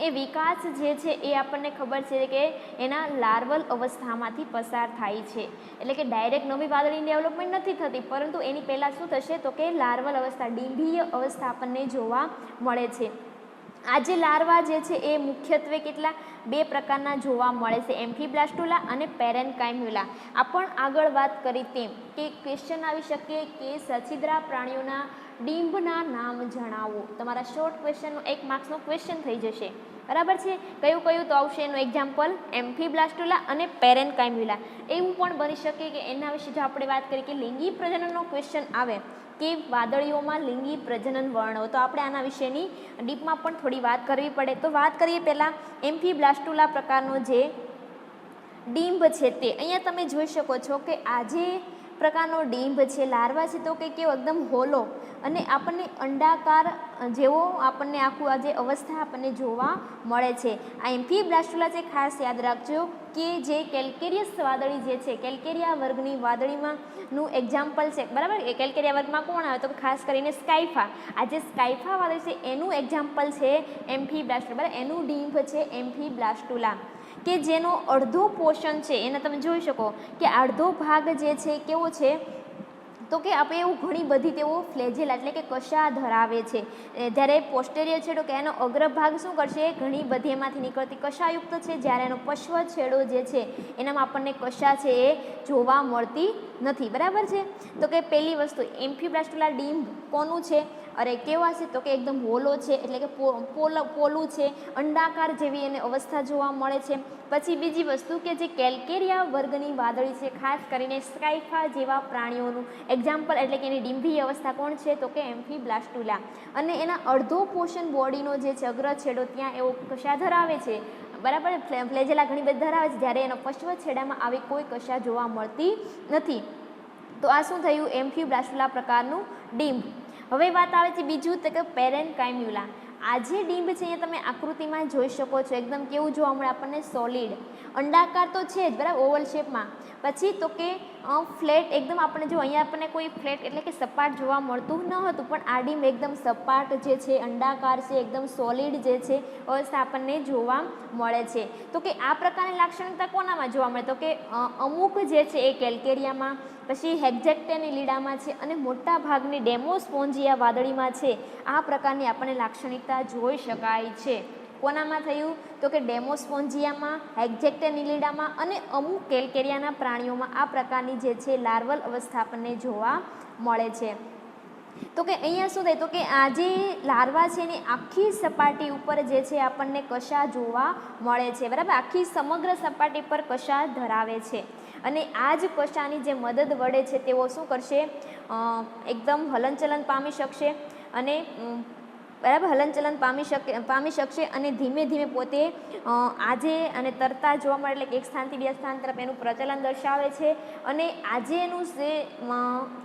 એ વિકાસ જે છે એ આપણને ખબર છે કે એના લાર્વલ અવસ્થામાંથી પસાર થાય છે, એટલે કે ડાયરેક્ટ નવી વાદળીની ડેવલપમેન્ટ નથી થતી પરંતુ એની પહેલાં શું થશે? તો કે લાર્વલ અવસ્થા, ડિંભીય અવસ્થા આપણને જોવા મળે છે. આ જે લાર્વા જે છે એ મુખ્યત્વે કેટલા બે પ્રકારના જોવા મળે છે, એમ્ફીબ્લાસ્ટુલા અને પેરેન્કાઇમ્યુલા. આ પણ આગળ વાત કરી તેમ કે ક્વેશ્ચન આવી શકે કે સછિદ્રા પ્રાણીઓના ડીંભના નામ જણાવો. તમારા શોર્ટ ક્વેશ્ચનનો 1 માર્ક્સનો ક્વેશ્ચન થઈ જશે, બરાબર છે. કયું કયું તો આવશે એનું એક્ઝામ્પલ એમ્ફીબ્લાસ્ટુલા અને પેરેન્કાઇમ્યુલા. એવું પણ બની શકે કે એના વિશે જો આપણે વાત કરીએ કે લિંગી પ્રજનનનો ક્વેશ્ચન આવે કે વાદળીઓમાં લિંગી પ્રજનન વર્ણવો, તો આપણે આના વિશેની ડીપમાં પણ થોડી વાત કરવી પડે. તો વાત કરીએ પહેલાં એમ્ફીબ્લાસ્ટુલા પ્રકારનો જે ડીંભ છે તે અહીંયા તમે જોઈ શકો છો કે આ જે પ્રકારનો ડીંભ છે. લાર્વા છે તો કે કેવો એકદમ હોલો અને આપણને અંડાકાર જેવો આપણને આખું આ જે અવસ્થા આપણને જોવા મળે છે. આ એમ્ફીબ્લાસ્ટુલા છે, ખાસ યાદ રાખજો કે જે કેલ્કેરિયસ વાદળી જે છે, કેલ્કેરિયા વર્ગની વાદળીમાં નું એક્ઝામ્પલ છે, બરાબર. એ કેલ્કેરિયા વર્ગમાં કોણ આવે તો ખાસ કરીને સ્કાઇફા. આ જે સ્કાઇફા વાદળી છે એનું એક્ઝામ્પલ છે એમ્ફીબ્લાસ્ટુલા, બરાબર. એનું ડીંભ છે એમ્ફીબ્લાસ્ટુલા, કે જેનો અડધો પોર્શન છે એને તમે જોઈ શકો કે અડધો ભાગ જે છે કેવો છે તો કે આપણે એવું ઘણી બધી તેઓ ફ્લેજેલા એટલે કે કશા ધરાવે છે. જ્યારે પોસ્ટેરિયર છેડો કે એનો અગ્રભાગ શું કરશે, ઘણી બધી એમાંથી નીકળતી કશાયુક્ત છે, જ્યારે એનો પશ્વ છેડો જે છે એનામાં આપણને કશા છે એ જોવા મળતી નથી, બરાબર છે. તો કે પહેલી વસ્તુ એમ્ફીબ્લાસ્ટુલા ડીંભ કોનું છે, અરે કેવા છે તો કે એકદમ હોલો છે, એટલે કે પોલું છે, અંડાકાર જેવી એને અવસ્થા જોવા મળે છે. પછી બીજી વસ્તુ કે જે કેલ્કેરિયા વર્ગની વાદળી છે, ખાસ કરીને સ્કાઇફા જેવા પ્રાણીઓનું એક્ઝામ્પલ એટલે કે એની ડીંભી અવસ્થા કોણ છે તો કે એમ્ફીબ્લાસ્ટુલા, અને એના અડધો પોર્શન બોડીનો જે છે અગ્ર છેડો ત્યાં એવો કશા ધરાવે છે, બરાબર. ફ્લેજેલા ઘણી બધી ધરાવે છે, જ્યારે એનો પશ્વ છેડામાં આવી કોઈ કશા જોવા મળતી નથી. તો આ શું થયું, એમ્ફીબ્લાસ્ટુલા પ્રકારનું ડીંભ. હવે વાત આવે છે બીજું તો કે પેરેન્કાઇમ્યુલા. આ જે ડીંભ છે અહીંયા તમે આકૃતિમાં જોઈ શકો છો, એકદમ કેવું જોવા મળે આપણને, સોલિડ અંડાકાર તો છે જ, બરાબર, ઓવલ શેપમાં. પછી તો કે ફ્લેટ એકદમ આપણે જો અહીંયા આપણને કોઈ ફ્લેટ એટલે કે સપાટ જોવા મળતું ન હતું, પણ આ ડીંભ એકદમ સપાટ જે છે, અંડાકાર છે, એકદમ સોલિડ જે છે અવસ્થા આપણને જોવા મળે છે. તો કે આ પ્રકારની લાક્ષણિકતા કોનામાં જોવા મળે તો કે અમુક જે છે એ કેલ્કેરિયામાં, પછી હેક્ઝેક્ટેનિલીડામાં છે, અને મોટા ભાગની ડેમોસ્પોન્જિયા વાદળીમાં છે. આ પ્રકારની આપણને લાક્ષણિકતા જોઈ શકાય છે. કોનામાં થયું તો કે ડેમોસ્પોન્જિયામાં, હેક્ઝેક્ટેનિલીડામાં અને અમુક કેલ્કેરિયાના પ્રાણીઓમાં આ પ્રકારની જે છે લાર્વલ અવસ્થા આપણને જોવા મળે છે. તો કે અહીંયા શું થાય તો કે આ જે લાર્વા છે એની આખી સપાટી ઉપર જે છે આપણને કશા જોવા મળે છે, બરાબર. આખી સમગ્ર સપાટી પર કશા ધરાવે છે, અને આ જ કશાની જે મદદ વડે છે તેઓ શું કરશે, એકદમ હલનચલન પામી શકશે, અને બરાબર હલનચલન પામી શકશે અને ધીમે ધીમે પોતે આજે અને તરતા જોવા મળે, એટલે કે એક સ્થાનથી બીજા સ્થાન તરફ એનું પ્રચલન દર્શાવે છે. અને આજે એનું જે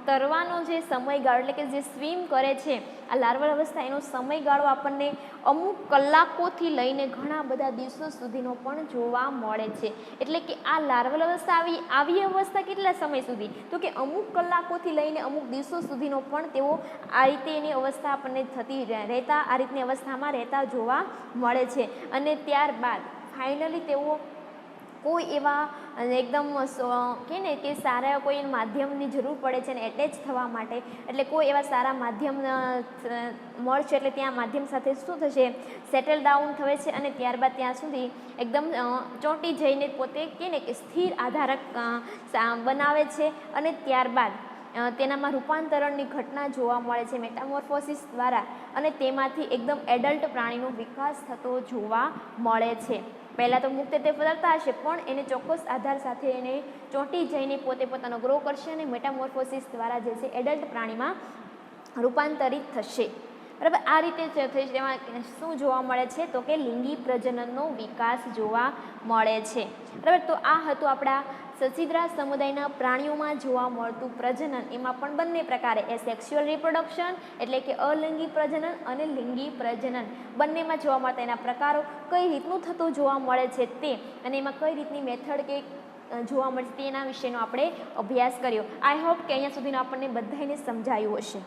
તરવાનો જે સમયગાળો એટલે કે જે સ્વિમ કરે છે આ લાર્વલ અવસ્થા, એનો સમયગાળો આપણને અમુક કલાકોથી લઈને ઘણા બધા દિવસો સુધીનો પણ જોવા મળે છે. એટલે કે આ લાર્વલ અવસ્થા આવી અવસ્થા કેટલા સમય સુધી તો કે અમુક કલાકોથી લઈને અમુક દિવસો સુધીનો પણ તેઓ આ રીતે એની અવસ્થા આપણને થતી રહેતા આ રીતની અવસ્થામાં રહેતા જોવા મળે છે. અને ત્યારબાદ ફાઇનલી તેઓ કોઈ એવા એકદમ કહે ને કે સારા કોઈ માધ્યમની જરૂર પડે છે ને એટેચ થવા માટે, એટલે કોઈ એવા સારા માધ્યમ મળશે, એટલે ત્યાં માધ્યમ સાથે શું થશે, સેટલ ડાઉન થવે છે, અને ત્યારબાદ ત્યાં સુધી એકદમ ચોંટી જઈને પોતે કહે ને કે સ્થિર આધારક બનાવે છે, અને ત્યારબાદ તેનામાં રૂપાંતરણની ઘટના જોવા મળે છે મેટામોર્ફોસિસ દ્વારા, અને તેમાંથી એકદમ એડલ્ટ પ્રાણીનો વિકાસ થતો જોવા મળે છે. પહેલાં તો મુક્ત તે ફરતા હશે, પણ એને ચોક્કસ આધાર સાથે એને ચોંટી જઈને પોતે પોતાનો ગ્રો કરશે, અને મેટામોર્ફોસિસ દ્વારા જે છે એડલ્ટ પ્રાણીમાં રૂપાંતરિત થશે, બરાબર. આ રીતે થઈ તેમાં શું જોવા મળે છે તો કે લિંગી પ્રજનનનો વિકાસ જોવા મળે છે, બરાબર. તો આ હતું આપણા સચિદ્રા સમુદાયના પ્રાણીઓમાં જોવા મળતું પ્રજનન. એમાં પણ બંને પ્રકારે, એ સેક્સ્યુઅલ રિપ્રોડક્શન એટલે કે અલિંગી પ્રજનન અને લિંગી પ્રજનન બંનેમાં જોવા મળતા એના પ્રકારો, કઈ રીતનું થતું જોવા મળે છે તે, અને એમાં કઈ રીતની મેથડ કે જોવા મળે તેના વિશેનો આપણે અભ્યાસ કર્યો. આઈ હોપ કે અહીંયા સુધીનો આપણને બધાને સમજાયું હશે.